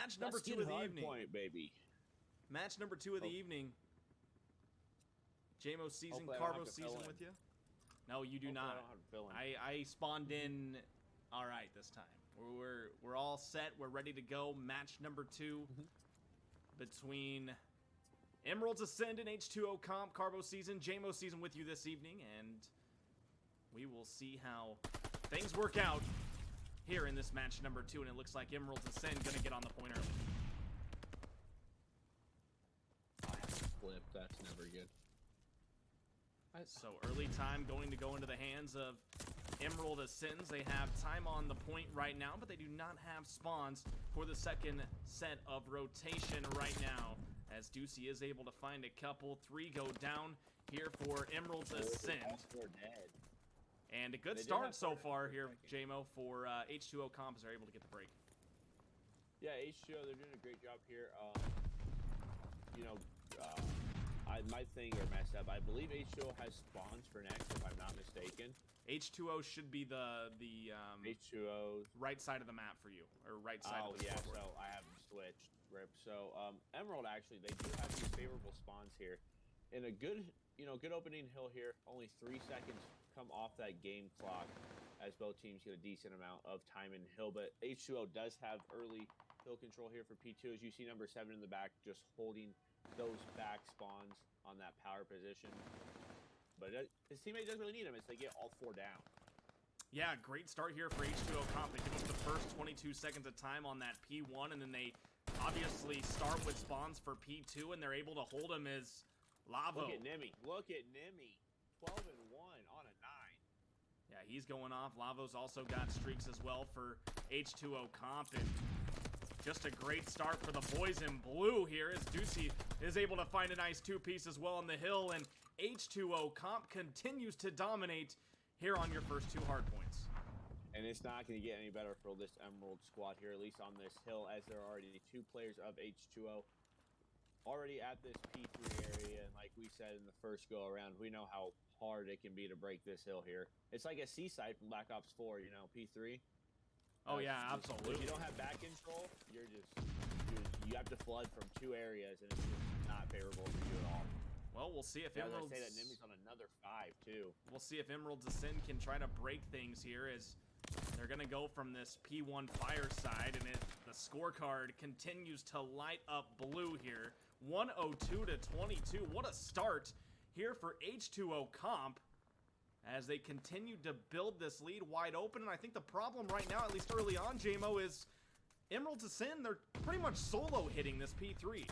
Match number 2 of the evening. Point, baby. Match number 2 of the evening. JMO season, Carbo season with you. No, you do not. I spawned in all right this time. We're all set. We're ready to go. Match number 2 between Emerald's Ascend and H2O Comp Carbo season. JMO season with you this evening, and we will see how things work out here in this match number 2. And it looks like Emerald's Ascend gonna get on the point early. I have to flip. That's never good. So early time going to go into the hands of Emerald Ascends. They have time on the point right now, but they do not have spawns for the second set of rotation right now, as Ducey is able to find a couple. 3 go down here for Emerald's Ascend. And a good start so far here, JMO, for H2O Comp, as they're able to get the break. Yeah, H2O, they're doing a great job here. You know, my thing are messed up. I believe H2O has spawns for next, if I'm not mistaken. H2O should be the H2O right side of the map for you, or right side. Oh of the yeah, scoreboard. so I haven't switched. Rip. So Emerald actually, they do have these favorable spawns here, in a good, good opening hill here. Only 3 seconds come off that game clock, as both teams get a decent amount of time in hill. But H2O does have early hill control here for P2, as you see number 7 in the back just holding those back spawns on that power position. But his teammate doesn't really need him as they get all 4 down. Yeah, great start here for H2O Comp. They give up the first 22 seconds of time on that P1, and then they obviously start with spawns for P2, and they're able to hold him as Lavo. Look at Nimi. Look at Nimi. 12-1 on a 9. Yeah, he's going off. Lavo's also got streaks as well for H2O Comp, and just a great start for the boys in blue here, as Ducey is able to find a nice 2-piece as well on the hill, and H2O Comp continues to dominate here on your first 2 hard points. And it's not going to get any better for this Emerald squad here, at least on this hill, as there are already 2 players of H2O already at this P3 area. And like we said in the first go around, we know how hard it can be to break this hill here. It's like a seaside from Black Ops 4, P3. Oh yeah, absolutely. If you don't have back control, you have to flood from 2 areas, and it's just not favorable for you at all. Well, we'll see if Emerald's... I say that Nimi's on another 5 too. We'll see if Emerald's Ascend can try to break things here, as they're gonna go from this P1 fire side, and the scorecard continues to light up blue here. 102-22. What a start here for H2O Comp, as they continue to build this lead wide open. And I think the problem right now, at least early on, JMO, is Emerald's Ascend, they're pretty much solo hitting this P3.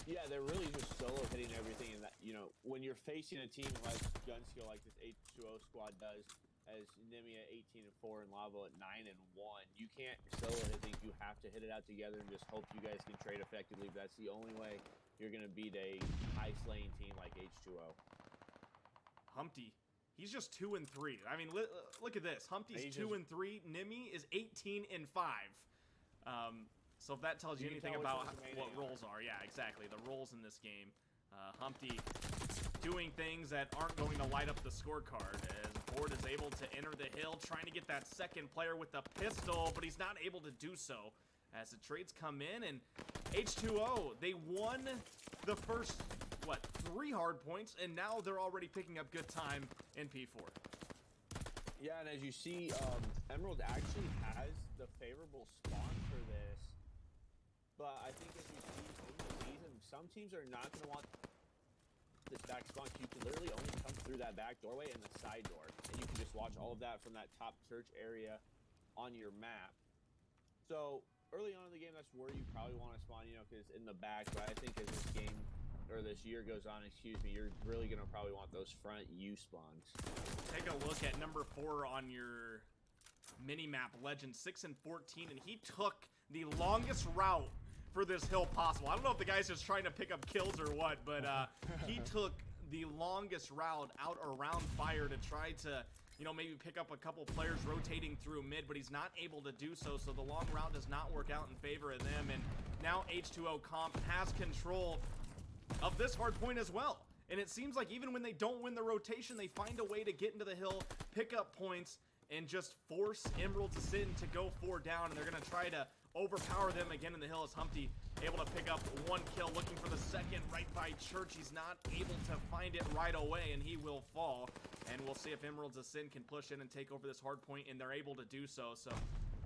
Yeah, they're really just solo hitting everything. And that, when you're facing a team like Gunskill, like this H2O squad does, as Nimi at 18-4 and Lavo at 9-1, you can't solo hit things. You have to hit it out together and just hope you guys can trade effectively. But that's the only way you're going to beat a high slaying team like H2O. Humpty, he's just 2-3. I mean, look at this. Humpty's 2-3. Nimi is 18-5. So if that tells you anything about what roles are, yeah, exactly. The roles in this game. Humpty doing things that aren't going to light up the scorecard, as Ford is able to enter the hill, trying to get that second player with the pistol, but he's not able to do so as the trades come in. And H2O, they won the first, 3 hard points, and now they're already picking up good time in P4. Yeah, and as you see, Emerald actually has the favorable spawn for this. But I think as you see in the season, some teams are not going to want this back spawn. You can literally only come through that back doorway and the side door. And you can just watch all of that from that top search area on your map. So early on in the game, that's where you probably want to spawn, because in the back. But I think as this game, or this year goes on, you're really going to probably want those front U spawns. Take a look at number 4 on your mini-map, Legend, 6-14, and he took the longest route for this hill possible. I don't know if the guy's just trying to pick up kills or what, but he took the longest route out around fire to try to, maybe pick up a couple players rotating through mid, but he's not able to do so, so the long route does not work out in favor of them, and now H2O Comp has control of this hard point as well. And it seems like even when they don't win the rotation, they find a way to get into the hill, pick up points, and just force Emerald's Ascend to go 4 down, and they're going to try to overpower them again in the hill as Humpty able to pick up 1 kill, looking for the second right by Church. He's not able to find it right away, and he will fall. And we'll see if Emerald's Ascend can push in and take over this hard point, and they're able to do so. So,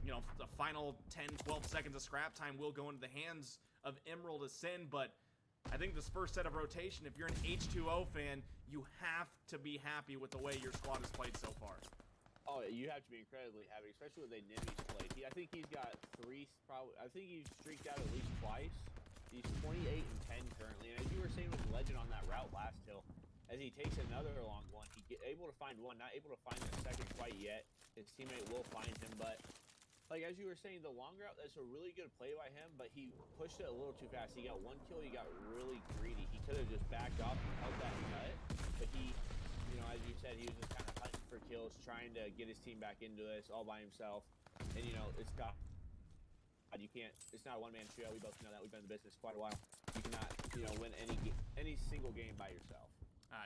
you know, the final 10, 12 seconds of scrap time will go into the hands of Emerald Ascend, but I think this first set of rotation, if you're an H2O fan, you have to be happy with the way your squad has played so far. Oh, you have to be incredibly happy, especially with the Nimi's played. I think he's got 3, probably. I think he's streaked out at least twice. He's 28 and 10 currently, and as you were saying with Legend on that route last hill, as he takes another long one, able to find one, not able to find the second quite yet. His teammate will find him, but like as you were saying, the long route, that's a really good play by him, but he pushed it a little too fast. He got 1 kill, he got really greedy. He could have just backed off and held that nut, but he, you know, as you said, he was just kind of hunting for kills, trying to get his team back into this all by himself. And you know, it's got, you can't, it's not a one-man show. We both know that. We've been in the business quite a while. You cannot, you know, win any single game by yourself.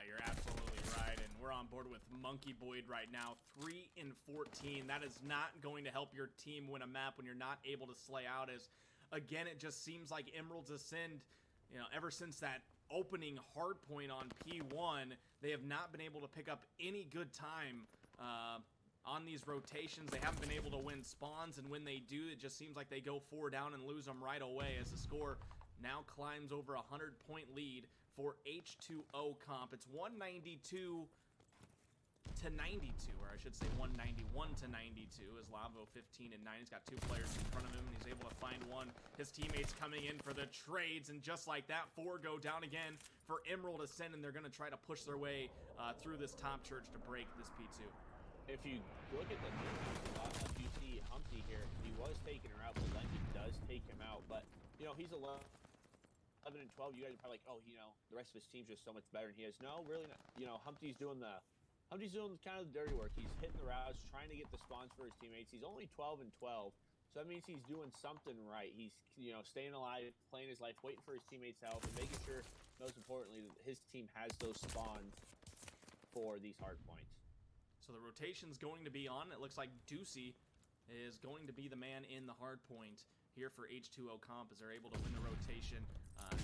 You're absolutely right, and we're on board with Monkey Boyd right now, 3 and 14. That is not going to help your team win a map when you're not able to slay out. As again, it just seems like Emerald's Ascend, you know, ever since that opening hard point on P1, they have not been able to pick up any good time on these rotations. They haven't been able to win spawns, and when they do, it just seems like they go 4 down and lose them right away as the score now climbs over a 100-point lead for H2O Comp. It's 192 to 92, or I should say 191 to 92, as Lavo 15 and 9. He's got 2 players in front of him, and he's able to find one. His teammates coming in for the trades, and just like that, 4 go down again for Emerald Ascend, and they're going to try to push their way through this top church to break this P2. If you look at the numbers, you see Humpty here. He was taking her out, but Lenky does take him out. But, you know, he's 11 and 12. You guys are probably like, oh, you know, the rest of his team's just so much better than he is. No, really not. You know, Humpty's doing kind of the dirty work. He's hitting the routes, trying to get the spawns for his teammates. He's only 12 and 12. So that means he's doing something right. He's, you know, staying alive, playing his life, waiting for his teammates' help, and making sure, most importantly, that his team has those spawns for these hard points. So the rotation's going to be on. It looks like Deucey is going to be the man in the hard point here for H2O Comp as they're able to win the rotation.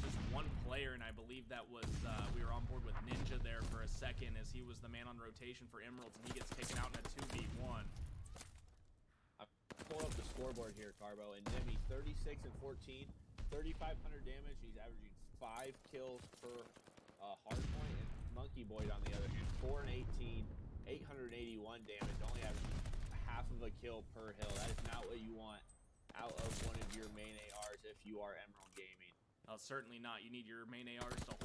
Just 1 player, and I believe that was, we were on board with Ninja there for a second as he was the man on rotation for Emeralds, and he gets taken out in a 2v1. I pulled up the scoreboard here, Carbo, and Nemi 36 and 14, 3,500 damage. He's averaging 5 kills per hard point, and Monkey Boyd on the other hand, 4 and 18, 881 damage, only averaging half of a kill per hill. That is not what you want out of one of your main ARs if you are Emerald Gaming. Certainly not. You need your main ARs to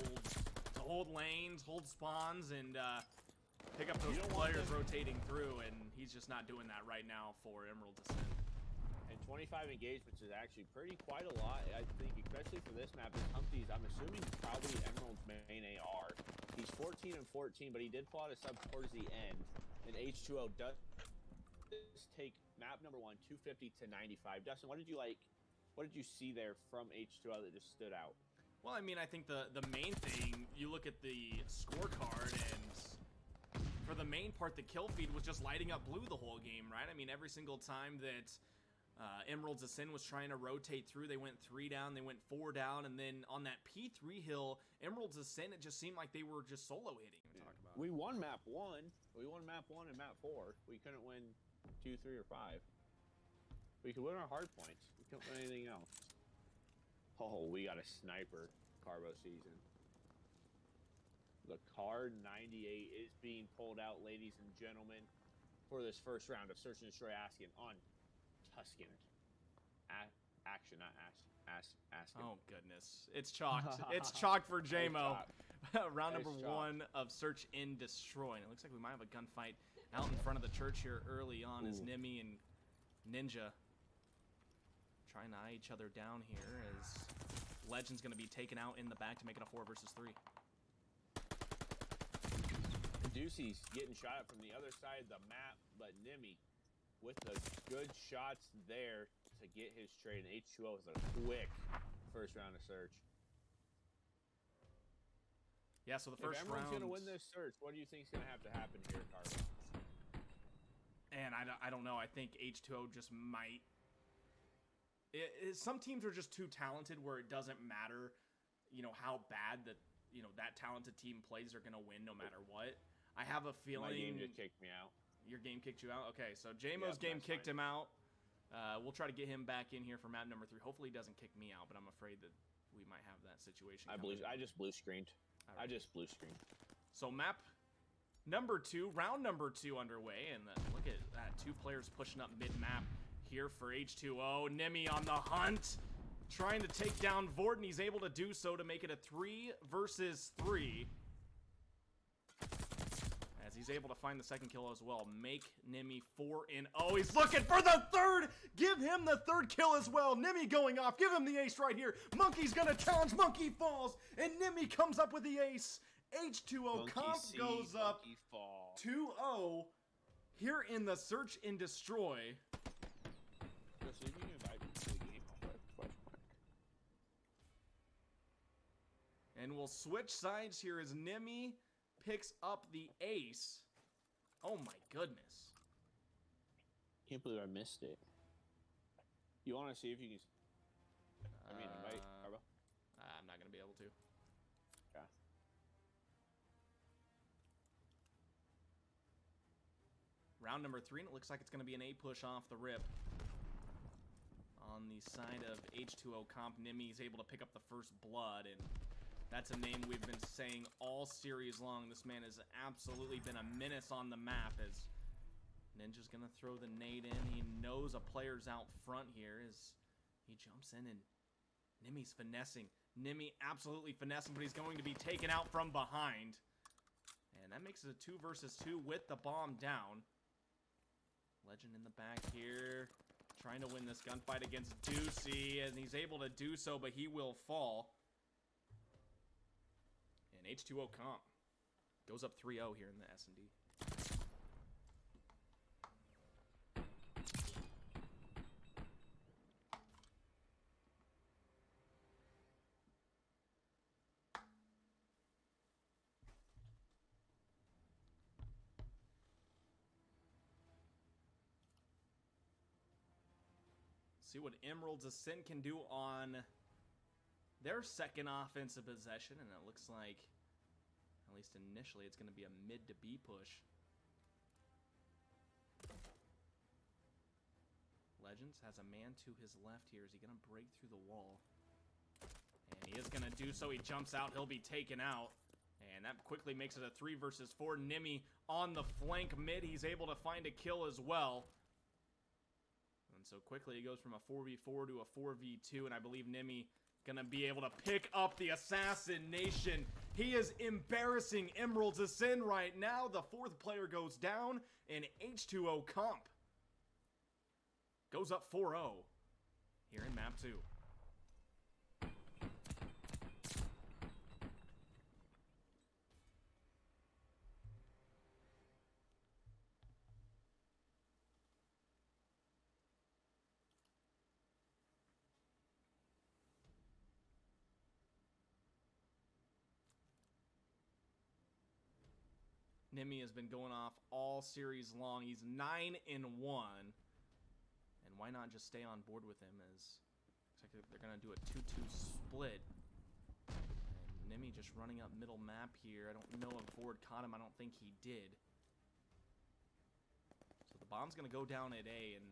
hold lanes, hold spawns, and pick up those players rotating through, and he's just not doing that right now for Emerald Ascend. And 25 engagements is actually quite a lot, I think, especially for this map. Humpty's, I'm assuming, probably Emerald's main AR. He's 14 and 14, but he did pull out a sub towards the end, and H2O does take map number 1, 250 to 95. Dustin, what did you like? What did you see there from H2O that just stood out? Well, I mean, I think the main thing, you look at the scorecard, and for the main part, the kill feed was just lighting up blue the whole game, right? I mean, every single time that Emerald's Ascend was trying to rotate through, they went 3 down, they went 4 down, and then on that P3 hill, Emerald's Ascend, it just seemed like they were just solo hitting. We won map 1. We won map 1 and map 4. We couldn't win 2, 3, or 5. We could win our hard points. We couldn't win anything else. Oh, we got a sniper Carbo season. The card 98 is being pulled out, ladies and gentlemen, for this first round of Search and Destroy Asking on Tuscan. Action, not Asking. Oh, goodness. It's chalked. It's chalked for JMO. Round number 1 of Search and Destroy. And it looks like we might have a gunfight out in front of the church here early on as Nimi and Ninja trying to eye each other down here as Legend's going to be taken out in the back to make it a 4 versus 3. Deucey's getting shot at from the other side of the map, but Nimi with the good shots there to get his trade, and H2O with a quick first round of search. Yeah, so the first round... If everyone's going to win this search, what do you think is going to have to happen here, Carlos? And I don't know. I think H2O just might some teams are just too talented where it doesn't matter, you know, how bad that, you know, that talented team plays are going to win no matter what. I have a feeling... My game just kicked me out. Your game kicked you out? Okay, so JMO's game kicked him out. We'll try to get him back in here for map number 3. Hopefully he doesn't kick me out, but I'm afraid that we might have that situation. I just blue screened. Right. I just blue screened. So map number 2, round number 2 underway, and look at that, 2 players pushing up mid-map here for H2O. Nimi on the hunt, trying to take down Vorden. He's able to do so to make it a 3 versus 3. As he's able to find the second kill as well. Make Nimi 4-0. He's looking for the third! Give him the third kill as well. Nimi going off. Give him the ace right here. Monkey's gonna challenge. Monkey falls. And Nimi comes up with the ace. H2O comp goes up 2-0 here in the search and destroy. And we'll switch sides here as Nimi picks up the ace. Oh my goodness. Can't believe I missed it. You want to see if you can... I mean, invite, Arbo? I'm not going to be able to. Okay. Round number 3, and it looks like it's going to be an A push off the rip. On the side of H2O comp, Nimi is able to pick up the first blood, and that's a name we've been saying all series long. This man has absolutely been a menace on the map as Ninja's going to throw the nade in. He knows a player's out front here as he jumps in, and Nimi's finessing. Nimi absolutely finessing, but he's going to be taken out from behind. And that makes it a 2 versus 2 with the bomb down. Legend in the back here, trying to win this gunfight against Deucey, and he's able to do so, but he will fall. And H2O comp goes up 3-0 here in the S&D. See what Emerald's Ascent can do on their second offensive possession, and it looks like, at least initially, it's going to be a mid to B push. Legends has a man to his left here. Is he going to break through the wall? And he is going to do so. He jumps out. He'll be taken out. And that quickly makes it a 3 versus 4. Nimi on the flank mid. He's able to find a kill as well. So quickly it goes from a 4v4 to a 4v2, and I believe Nimi gonna be able to pick up the assassination. He is embarrassing Emerald's Ascend right now. The 4th player goes down, and H2O comp goes up 4-0 here in map 2. Nimi has been going off all series long. He's 9-1. And why not just stay on board with him, as looks like they're going to do a 2-2 split. And Nimi just running up middle map here. I don't know if Ford caught him. I don't think he did. So the bomb's going to go down at A, and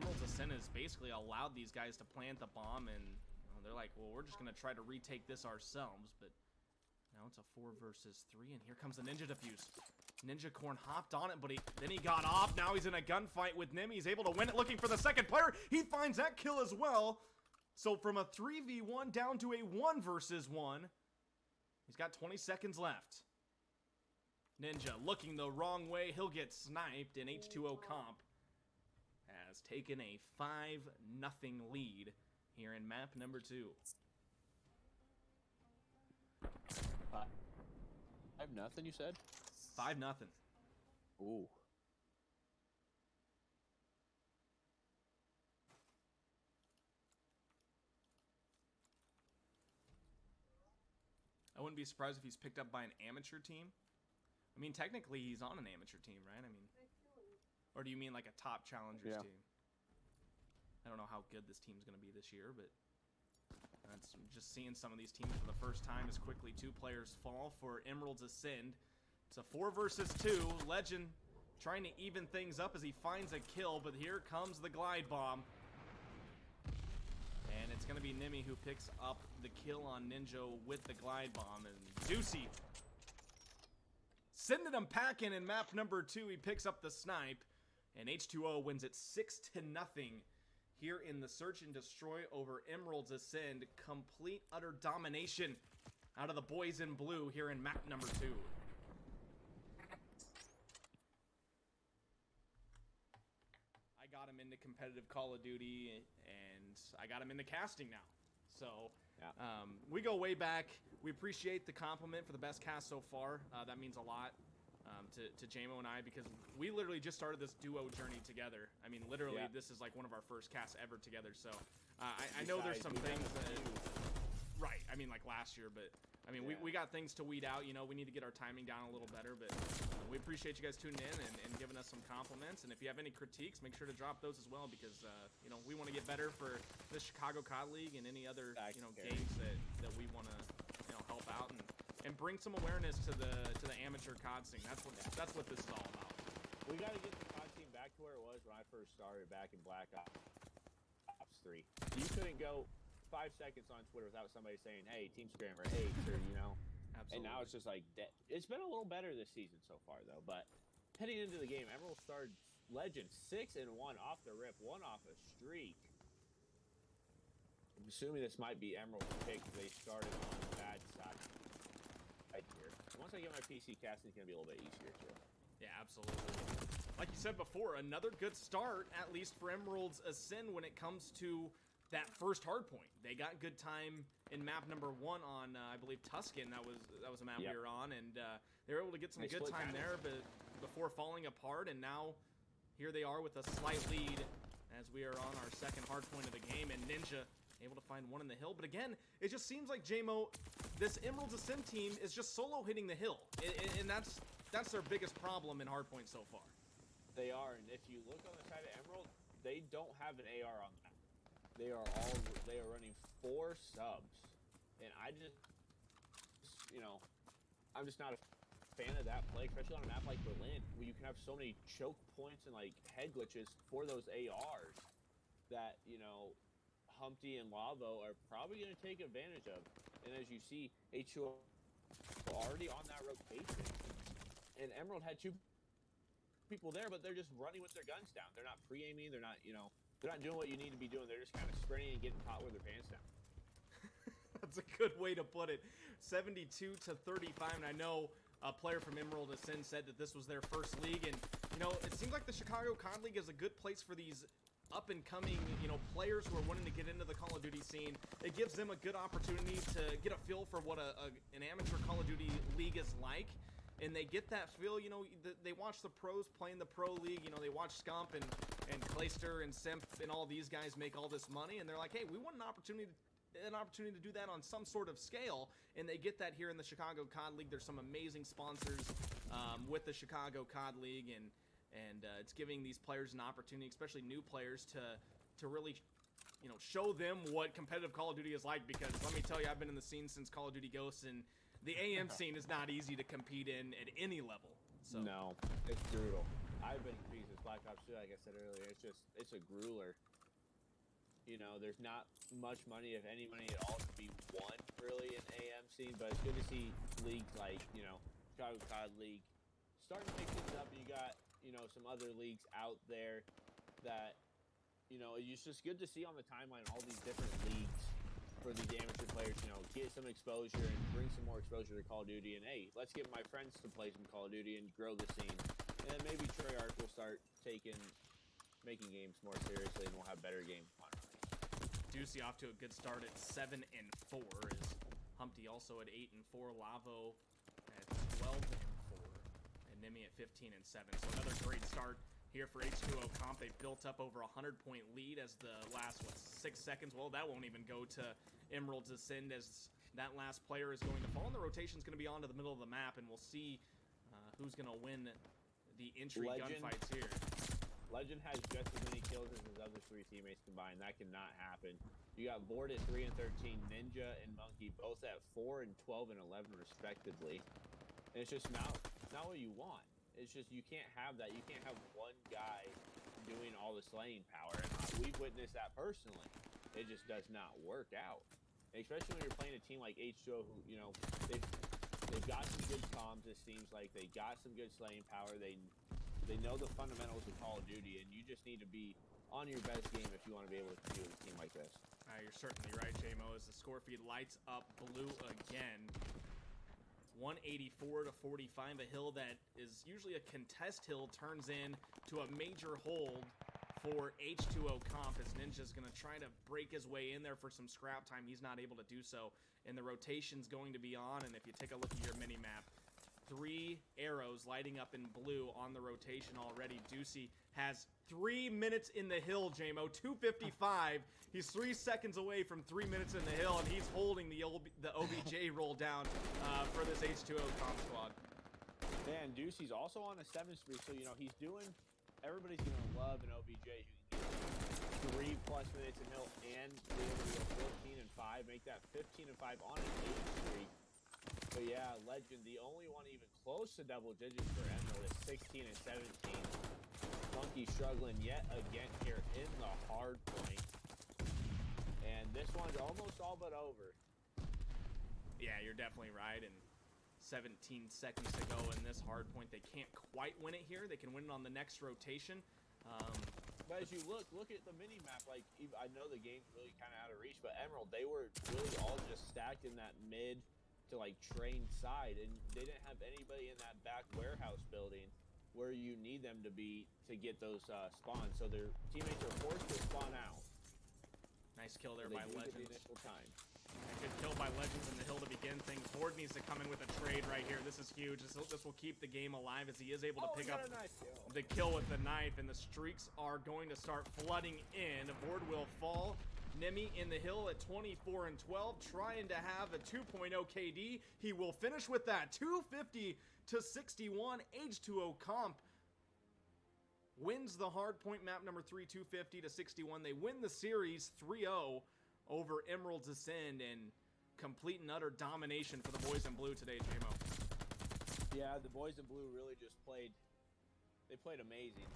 Emerald's Ascent has basically allowed these guys to plant the bomb, and you know, they're like, well, we're just going to try to retake this ourselves, but now it's a 4 versus 3, and here comes the Ninja Defuse. Ninja Corn hopped on it, but then he got off. Now he's in a gunfight with Nimi. He's able to win it, looking for the second player. He finds that kill as well. So from a 3v1 down to a 1 versus 1. He's got 20 seconds left. Ninja looking the wrong way. He'll get sniped, and H2O comp has taken a 5-0 lead here in map number 2. 5-0, you said? 5-0. Ooh. I wouldn't be surprised if he's picked up by an amateur team. I mean, technically he's on an amateur team, right? I mean, or do you mean like a top challengers team? I don't know how good this team's going to be this year, but that's just seeing some of these teams for the first time as quickly 2 players fall for Emerald's Ascend. It's a 4 versus 2. Legend trying to even things up as he finds a kill, but here comes the glide bomb. And it's going to be Nimi who picks up the kill on Ninja with the glide bomb. And Juicy sending him packing in map number 2. He picks up the snipe. And H2O wins it 6-0 here in the Search and Destroy over Emerald's Ascend. Complete, utter domination out of the boys in blue here in map number 2. I got him into competitive Call of Duty, and I got him into casting now. So, yeah. We go way back. We appreciate the compliment for the best cast so far. That means a lot to JMO and I, because we literally just started this duo journey together. I mean, literally, this is like one of our first casts ever together. So, I know there's some things that... Right, I mean, like last year, but... I mean, we got things to weed out, you know, we need to get our timing down a little better, but we appreciate you guys tuning in and giving us some compliments, and if you have any critiques, make sure to drop those as well, because, you know, we want to get better for the Chicago CoD League and any other, you know, games that we want to, you know, help out and bring some awareness to the amateur CoD scene. That's what this is all about. We got to get the CoD team back to where it was when I first started back in Black Ops 3. You couldn't go 5 seconds on Twitter without somebody saying, hey, Team Scrammer, hey, or, you know. Absolutely. And now it's just like, it's been a little better this season so far, though. But heading into the game, Emerald started Legend 6-1 off the rip, 1 off a streak. I'm assuming this might be Emerald's pick. They started on the bad side right here. Once I get my PC, casting is going to be a little bit easier, too. Yeah, absolutely. Like you said before, another good start, at least for Emerald's Ascend when it comes to that first hard point. They got good time in map number 1 on, I believe, Tuscan. That was a map we were on, and they were able to get some good time there, but before falling apart, and now here they are with a slight lead as we are on our second hard point of the game, and Ninja able to find one in the hill. But again, it just seems like JMO, this Emerald's Ascend team is just solo hitting the hill, and that's their biggest problem in hardpoint so far. They are, and if you look on the side of Emerald, they don't have an AR on the map. They are running 4 subs, and I just, you know, I'm just not a fan of that play, especially on a map like Berlin, where you can have so many choke points and like head glitches for those ARs that, you know, Humpty and Lavo are probably going to take advantage of. And as you see, H2O already on that rotation, and Emerald had 2 people there, but they're just running with their guns down. They're not pre-aiming. They're not, you know, they're not doing what you need to be doing. They're just kind of sprinting and getting caught with their pants down. That's a good way to put it. 72-35, and I know a player from Emerald Ascend said that this was their first league, and, you know, it seems like the Chicago CoD League is a good place for these up-and-coming, you know, players who are wanting to get into the Call of Duty scene. It gives them a good opportunity to get a feel for what an amateur Call of Duty league is like, and they get that feel, you know, they watch the pros playing the pro league, you know, they watch Scump and Clayster and Simp and all these guys make all this money, and they're like, hey, we want an opportunity to do that on some sort of scale, and they get that here in the Chicago CoD League. There's some amazing sponsors with the Chicago CoD League, and it's giving these players an opportunity, especially new players, to really, you know, show them what competitive Call of Duty is like, because let me tell you, I've been in the scene since Call of Duty Ghosts, and the AM scene is not easy to compete in at any level. So. No, it's brutal. I've been competing since Black Ops 2, like I said earlier. It's a grueler. You know, there's not much money, if any money at all, to be won, really, in AM scene, but it's good to see leagues like, you know, Chicago CoD League starting to pick things up. You got, you know, some other leagues out there that, you know, it's just good to see on the timeline all these different leagues for these amateur players, you know, get some exposure and bring some more exposure to Call of Duty, and hey, let's get my friends to play some Call of Duty and grow the scene. And then maybe Treyarch will start making games more seriously, and we'll have better games on. Ducey off to a good start at 7-4, is Humpty also at 8-4, Lavo at 12-4, and Nimi at 15-7. So another great start here for H2O Comp. They've built up over a 100-point lead as the last, 6 seconds? Well, that won't even go to Emerald's Ascend, as that last player is going to fall, and the rotation's going to be on to the middle of the map, and we'll see who's going to win the entry gunfights here. Legend has just as many kills as his other 3 teammates combined. That cannot happen. You got Board at 3 and 13, Ninja and Monkey both at 4 and 12 and 11 respectively. And it's just not what you want. It's just you can't have that. You can't have one guy doing all the slaying power. And we've witnessed that personally. It just does not work out. Especially when you're playing a team like H2O, who, you know, they've got some good comms. It seems like they got some good slaying power. They know the fundamentals of Call of Duty, and you just need to be on your best game if you want to be able to compete with a team like this. You're certainly right, JMO, as the score feed lights up blue again. 184 to 45, a hill that is usually a contest hill turns in to a major hold for H2O Comp, as Ninja's going to try to break his way in there for some scrap time. He's not able to do so, and the rotation's going to be on, and if you take a look at your mini-map, 3 arrows lighting up in blue on the rotation already. Ducey has 3 minutes in the hill, JMO, 2:55. He's 3 seconds away from 3 minutes in the hill, and he's holding the OBJ roll down for this H2O Comp squad. Man, Ducey's also on a 7 streak, so, you know, he's doing... Everybody's going to love an OBJ who can get 3+ minutes in hill and be able to go 14 and 5, make that 15 and 5 on an 8 streak. But yeah, Legend, the only one even close to double digits for Emerald is 16 and 17. Monkey struggling yet again here in the hard point. And this one's almost all but over. Yeah, you're definitely right. And 17 seconds to go in this hard point. They can't quite win it here. They can win it on the next rotation. But as you look at the mini-map, like, I know the game's really kind of out of reach, but Emerald, they were really all just stacked in that mid to, like, train side, and they didn't have anybody in that back warehouse building where you need them to be to get those spawns. So their teammates are forced to spawn out. Nice kill there so by the Legends. initial time. A good kill by Legends in the hill to begin things. Board needs to come in with a trade right here. This is huge. This will keep the game alive as he is able to pick up the kill with the knife, and the streaks are going to start flooding in. Board will fall. Nemi in the hill at 24 and 12, trying to have a 2.0 KD. He will finish with that. 250 to 61. H2O Comp wins the hard point map number 3, 250 to 61. They win the series 3-0 over Emerald's Ascend, and complete and utter domination for the boys in blue today, JMO. Yeah, the boys in blue really just played amazing,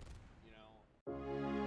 you know.